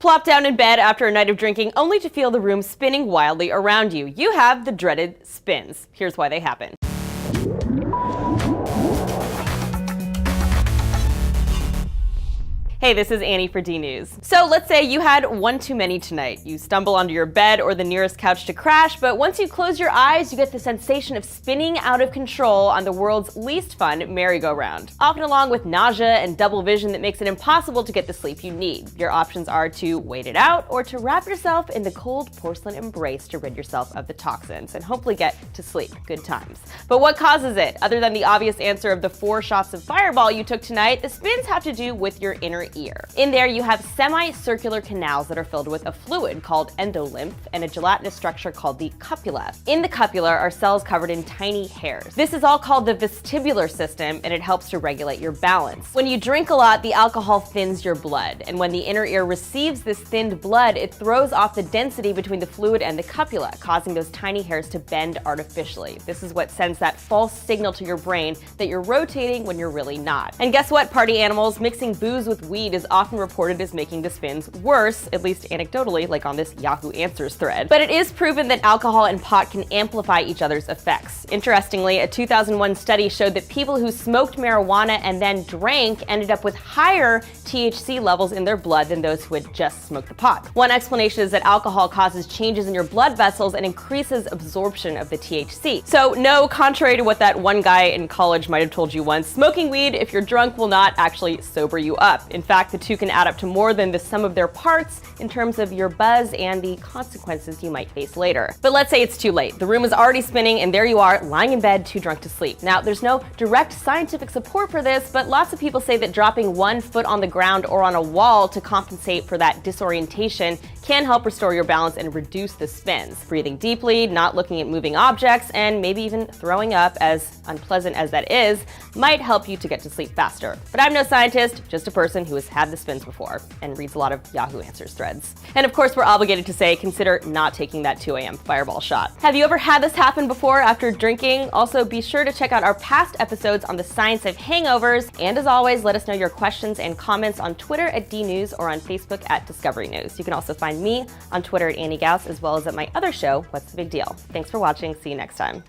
Plop down in bed after a night of drinking only to feel the room spinning wildly around you. You have the dreaded spins. Here's why they happen. Hey, this is Annie for DNews. So let's say you had one too many tonight. You stumble onto your bed or the nearest couch to crash, but once you close your eyes, you get the sensation of spinning out of control on the world's least fun merry-go-round. Often along with nausea and double vision that makes it impossible to get the sleep you need. Your options are to wait it out or to wrap yourself in the cold porcelain embrace to rid yourself of the toxins and hopefully get to sleep. Good times. But what causes it? Other than the obvious answer of the 4 shots of Fireball you took tonight, the spins have to do with your inner ear. In there, you have semicircular canals that are filled with a fluid called endolymph and a gelatinous structure called the cupula. In the cupula are cells covered in tiny hairs. This is all called the vestibular system, and it helps to regulate your balance. When you drink a lot, the alcohol thins your blood, and when the inner ear receives this thinned blood, it throws off the density between the fluid and the cupula, causing those tiny hairs to bend artificially. This is what sends that false signal to your brain that you're rotating when you're really not. And guess what, party animals? Mixing booze with weed is often reported as making the spins worse, at least anecdotally, like on this Yahoo Answers thread. But it is proven that alcohol and pot can amplify each other's effects. Interestingly, a 2001 study showed that people who smoked marijuana and then drank ended up with higher THC levels in their blood than those who had just smoked the pot. One explanation is that alcohol causes changes in your blood vessels and increases absorption of the THC. So no, contrary to what that one guy in college might have told you once, smoking weed if you're drunk will not actually sober you up. In fact, the two can add up to more than the sum of their parts in terms of your buzz and the consequences you might face later. But let's say it's too late. The room is already spinning and there you are, lying in bed too drunk to sleep. Now, there's no direct scientific support for this, but lots of people say that dropping one foot on the ground or on a wall to compensate for that disorientation can help restore your balance and reduce the spins. Breathing deeply, not looking at moving objects, and maybe even throwing up, as unpleasant as that is, might help you to get to sleep faster. But I'm no scientist, just a person who has had the spins before and reads a lot of Yahoo Answers threads. And of course, we're obligated to say, consider not taking that 2 a.m. Fireball shot. Have you ever had this happen before after drinking? Also, be sure to check out our past episodes on the science of hangovers. And as always, let us know your questions and comments on Twitter at DNews or on Facebook at Discovery News. You can also find me on Twitter at Annie Gauss, as well as at my other show, What's the Big Deal? Thanks for watching. See you next time.